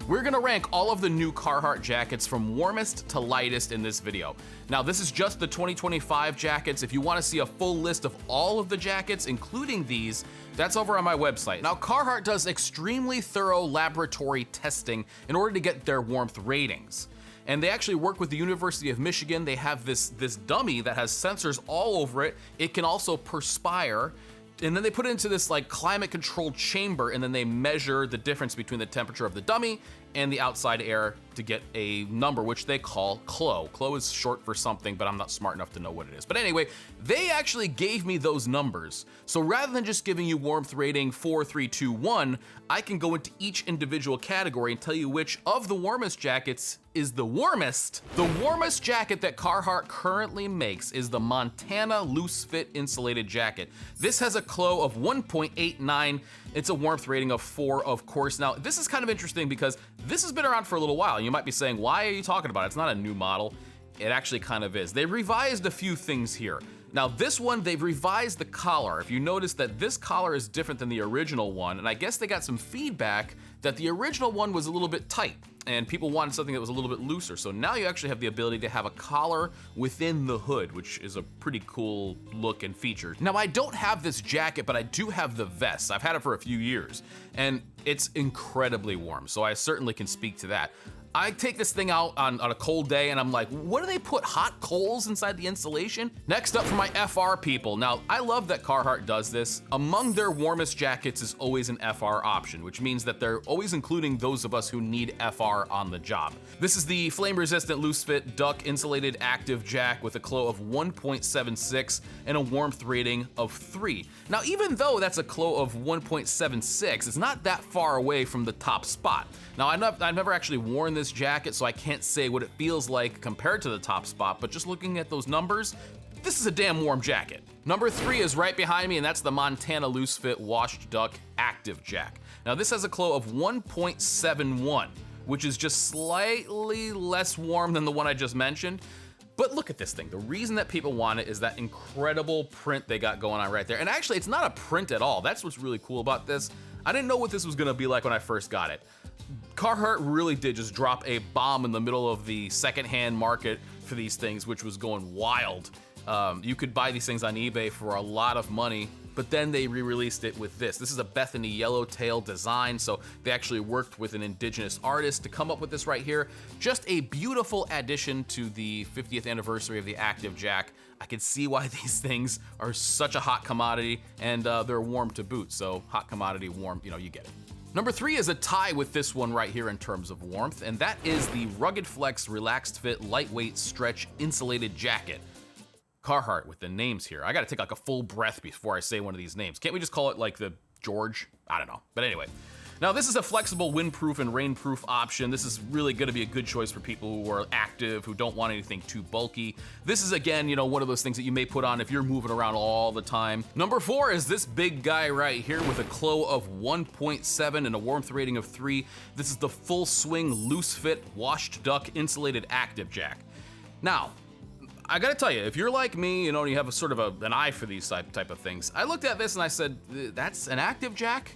We're gonna rank all of the new Carhartt jackets from warmest to lightest in this video. Now, this is just the 2025 jackets. If you wanna see a full list of all of the jackets, including these, that's over on my website. Now, Carhartt does extremely thorough laboratory testing in order to get their warmth ratings. And they actually work with the University of Michigan. They have this dummy that has sensors all over it. It can also perspire. And then they put it into this like climate controlled chamber, and then they measure the difference between the temperature of the dummy and the outside air to get a number, which they call CLO. CLO is short for something, but I'm not smart enough to know what it is. But anyway, they actually gave me those numbers. So rather than just giving you warmth rating 4, 3, 2, 1, I can go into each individual category and tell you which of the warmest jackets is the warmest. The warmest jacket that Carhartt currently makes is the Montana Loose Fit Insulated Jacket. This has a CLO of 1.89. It's a warmth rating of 4, of course. Now, this is kind of interesting because this has been around for a little while. You might be saying, why are you talking about it? It's not a new model. It actually kind of is. They revised a few things here. Now, this one, they've revised the collar. If you notice that this collar is different than the original one, and I guess they got some feedback that the original one was a little bit tight and people wanted something that was a little bit looser. So now you actually have the ability to have a collar within the hood, which is a pretty cool look and feature. Now, I don't have this jacket, but I do have the vest. I've had it for a few years and it's incredibly warm. So I certainly can speak to that. I take this thing out on a cold day and I'm like, what do they put hot coals inside the insulation? Next up for my FR people. Now, I love that Carhartt does this. Among their warmest jackets is always an FR option, which means that they're always including those of us who need FR on the job. This is the flame-resistant loose fit duck insulated active jack with a CLO of 1.76 and a warmth rating of 3. Now, even though that's a CLO of 1.76, it's not that far away from the top spot. Now, I've never actually worn this jacket, so I can't say what it feels like compared to the top spot, but just looking at those numbers, this is a damn warm jacket. Number 3 is right behind me, and that's the Montana Loose Fit Washed Duck Active Jack. Now, this has a CLO of 1.71, which is just slightly less warm than the one I just mentioned. But look at this thing. The reason that people want it is that incredible print they got going on right there. And actually, it's not a print at all. That's what's really cool about this. I didn't know what this was gonna be like when I first got it. Carhartt really did just drop a bomb in the middle of the secondhand market for these things, which was going wild. You could buy these things on eBay for a lot of money, but then they re-released it with this. This is a Bethany Yellowtail design, so they actually worked with an indigenous artist to come up with this right here. Just a beautiful addition to the 50th anniversary of the Active Jack. I can see why these things are such a hot commodity, and they're warm to boot, so hot commodity, warm, you know, you get it. Number 3 is a tie with this one right here in terms of warmth, and that is the Rugged Flex Relaxed Fit Lightweight Stretch Insulated Jacket. Carhartt with the names here. I gotta take like a full breath before I say one of these names. Can't we just call it like the George? I don't know, but anyway. Now, this is a flexible windproof and rainproof option. This is really gonna be a good choice for people who are active, who don't want anything too bulky. This is, again, you know, one of those things that you may put on if you're moving around all the time. Number 4 is this big guy right here with a CLO of 1.7 and a warmth rating of 3. This is the Full Swing Loose Fit Washed Duck Insulated Active Jack. Now, I gotta tell you, if you're like me, you know, and you have a sort of an eye for these type of things, I looked at this and I said, that's an Active Jack?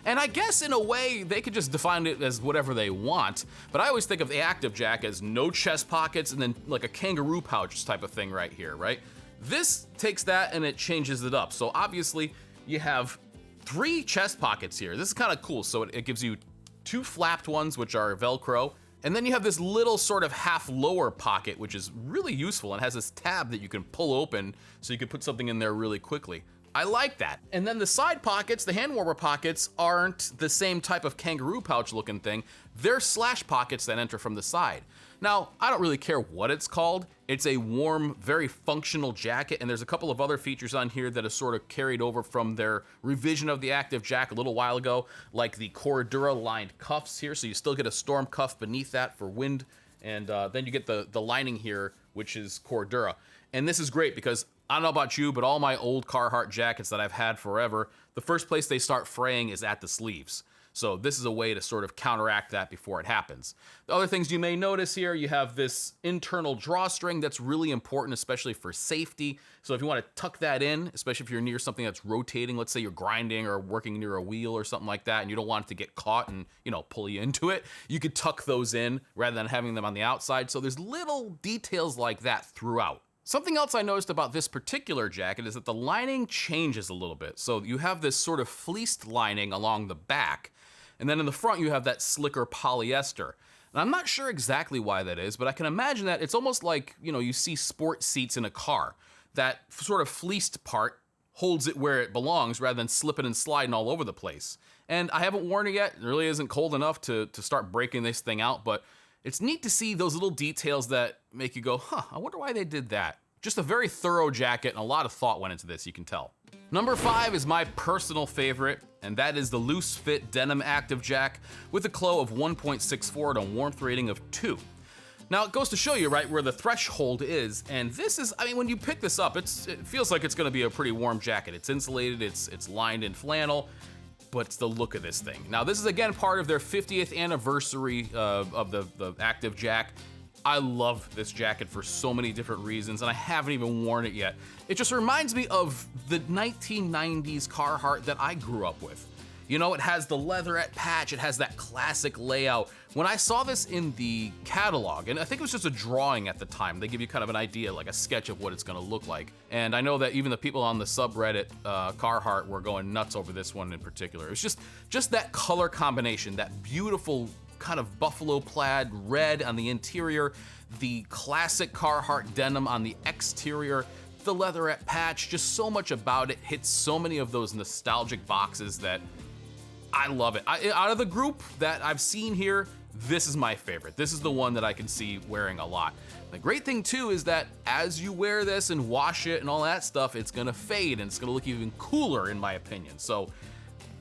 And I guess in a way, they could just define it as whatever they want, but I always think of the Active Jack as no chest pockets and then like a kangaroo pouch type of thing right here, right? This takes that and it changes it up. So obviously, you have 3 chest pockets here. This is kind of cool. So it gives you 2 flapped ones, which are Velcro, and then you have this little sort of half lower pocket, which is really useful and has this tab that you can pull open so you can put something in there really quickly. I like that. And then the side pockets, the hand warmer pockets, aren't the same type of kangaroo pouch looking thing. They're slash pockets that enter from the side. Now, I don't really care what it's called. It's a warm, very functional jacket, and there's a couple of other features on here that are sort of carried over from their revision of the Active Jack a little while ago, like the Cordura lined cuffs here, so you still get a storm cuff beneath that for wind, and then you get the lining here, which is Cordura. And this is great because I don't know about you, but all my old Carhartt jackets that I've had forever, the first place they start fraying is at the sleeves. So this is a way to sort of counteract that before it happens. The other things you may notice here, you have this internal drawstring that's really important, especially for safety. So if you want to tuck that in, especially if you're near something that's rotating, let's say you're grinding or working near a wheel or something like that, and you don't want it to get caught and, you know, pull you into it, you could tuck those in rather than having them on the outside. So there's little details like that throughout. Something else I noticed about this particular jacket is that the lining changes a little bit. So you have this sort of fleeced lining along the back, and then in the front you have that slicker polyester. And I'm not sure exactly why that is, but I can imagine that it's almost like, you know, you see sport seats in a car. That sort of fleeced part holds it where it belongs rather than slipping and sliding all over the place. And I haven't worn it yet. It really isn't cold enough to start breaking this thing out, but it's neat to see those little details that make you go, huh, I wonder why they did that. Just a very thorough jacket, and a lot of thought went into this, you can tell. Number 5 is my personal favorite, and that is the loose fit Denim Active Jac with a clo of 1.64 and a warmth rating of 2. Now it goes to show you, right, where the threshold is, and this is, I mean, when you pick this up, it feels like it's gonna be a pretty warm jacket. It's insulated, it's lined in flannel, but it's the look of this thing. Now this is again part of their 50th anniversary of the Active Jac. I love this jacket for so many different reasons, and I haven't even worn it yet. It just reminds me of the 1990s Carhartt that I grew up with. You know, it has the leatherette patch, it has that classic layout. When I saw this in the catalog, and I think it was just a drawing at the time, they give you kind of an idea, like a sketch of what it's gonna look like. And I know that even the people on the subreddit Carhartt were going nuts over this one in particular. It's just that color combination, that beautiful kind of buffalo plaid red on the interior, the classic Carhartt denim on the exterior, the leatherette patch, just so much about it hits so many of those nostalgic boxes that I love it. Out of the group that I've seen here, this is my favorite. This is the one that I can see wearing a lot. The great thing too is that as you wear this and wash it and all that stuff, it's gonna fade and it's gonna look even cooler in my opinion. So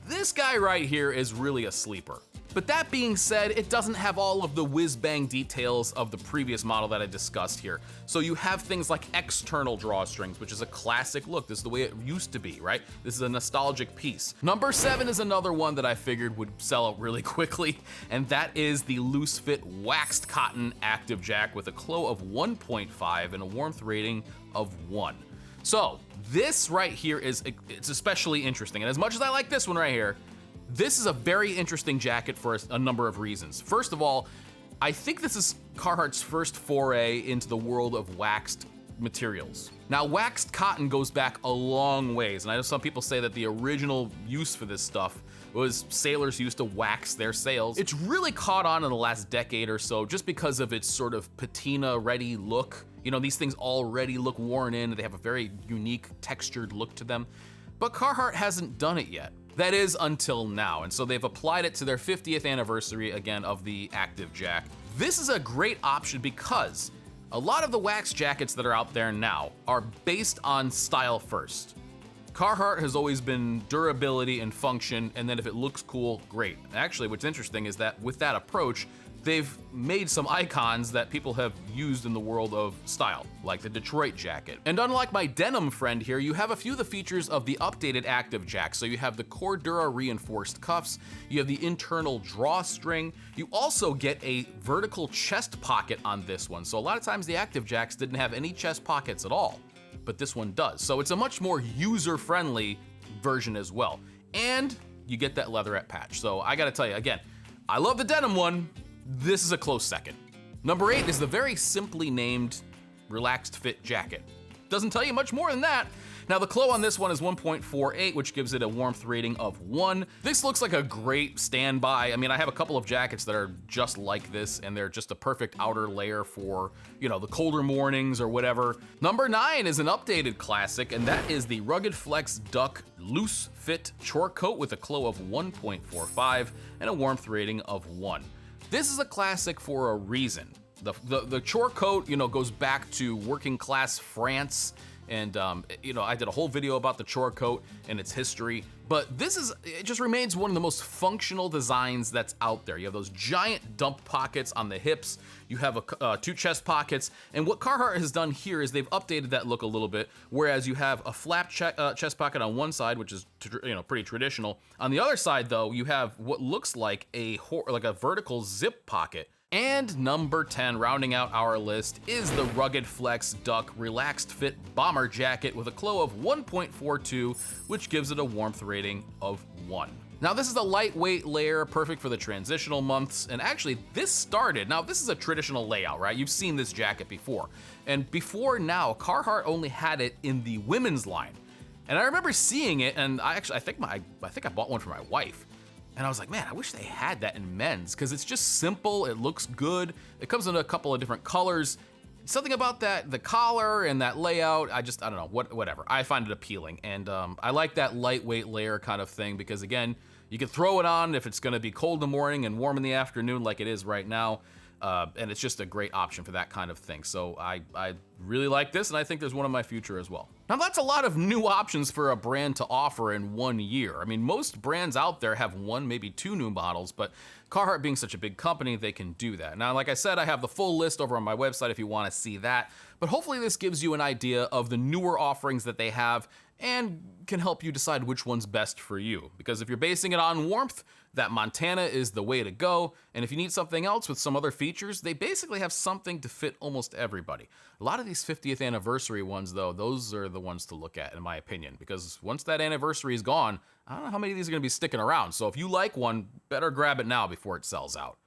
this guy right here is really a sleeper. But that being said, it doesn't have all of the whiz-bang details of the previous model that I discussed here. So you have things like external drawstrings, which is a classic look. This is the way it used to be, right? This is a nostalgic piece. Number 7 is another one that I figured would sell out really quickly, and that is the loose fit waxed cotton Active Jac with a clo of 1.5 and a warmth rating of 1. So this right here it's especially interesting. And as much as I like this one right here, this is a very interesting jacket for a number of reasons. First of all, I think this is Carhartt's first foray into the world of waxed materials. Now, waxed cotton goes back a long ways, and I know some people say that the original use for this stuff was sailors used to wax their sails. It's really caught on in the last decade or so just because of its sort of patina-ready look. You know, these things already look worn in, they have a very unique textured look to them, but Carhartt hasn't done it yet. That is until now, and so they've applied it to their 50th anniversary again of the Active Jac. This is a great option because a lot of the wax jackets that are out there now are based on style first. Carhartt has always been durability and function, and then if it looks cool, great. Actually, what's interesting is that with that approach, they've made some icons that people have used in the world of style, like the Detroit jacket. And unlike my denim friend here, you have a few of the features of the updated Active Jac. So you have the Cordura reinforced cuffs, you have the internal drawstring, you also get a vertical chest pocket on this one. So a lot of times the Active Jacs didn't have any chest pockets at all, but this one does. So it's a much more user-friendly version as well. And you get that leatherette patch. So I gotta tell you, again, I love the denim one. This is a close second. Number 8 is the very simply named relaxed fit jacket. Doesn't tell you much more than that. Now the clo on this one is 1.48, which gives it a warmth rating of 1. This looks like a great standby. I mean, I have a couple of jackets that are just like this, and they're just a perfect outer layer for, you know, the colder mornings or whatever. Number 9 is an updated classic, and that is the Rugged Flex Duck Loose Fit Chore Coat with a clo of 1.45 and a warmth rating of 1. This is a classic for a reason. The Chore Coat, you know, goes back to working class France And, you know, I did a whole video about the Chore Coat and its history, but it just remains one of the most functional designs that's out there. You have those giant dump pockets on the hips, you have 2 chest pockets, and what Carhartt has done here is they've updated that look a little bit, whereas you have a flap chest pocket on one side, which is, you know, pretty traditional. On the other side, though, you have what looks like a vertical zip pocket. And number 10, rounding out our list, is the Rugged Flex Duck Relaxed Fit Bomber Jacket with a CLO of 1.42, which gives it a warmth rating of 1. Now this is a lightweight layer, perfect for the transitional months, and actually this is a traditional layout, right? You've seen this jacket before. And before now, Carhartt only had it in the women's line. And I remember seeing it, and I think I bought one for my wife. And I was like, man, I wish they had that in men's, because it's just simple, it looks good, it comes in a couple of different colors. Something about the collar and that layout, I don't know, whatever. I find it appealing, and I like that lightweight layer kind of thing, because again, you can throw it on if it's gonna be cold in the morning and warm in the afternoon like it is right now. And it's just a great option for that kind of thing. So I really like this, and I think there's one in my future as well. Now that's a lot of new options for a brand to offer in 1 year. I mean, most brands out there have 1, maybe 2 new models, but Carhartt being such a big company, they can do that. Now, like I said, I have the full list over on my website if you want to see that, but hopefully this gives you an idea of the newer offerings that they have and can help you decide which one's best for you. Because if you're basing it on warmth, that Montana is the way to go. And if you need something else with some other features, they basically have something to fit almost everybody. A lot of these 50th anniversary ones, though, those are the ones to look at, in my opinion, because once that anniversary is gone, I don't know how many of these are gonna be sticking around. So if you like one, better grab it now before it sells out.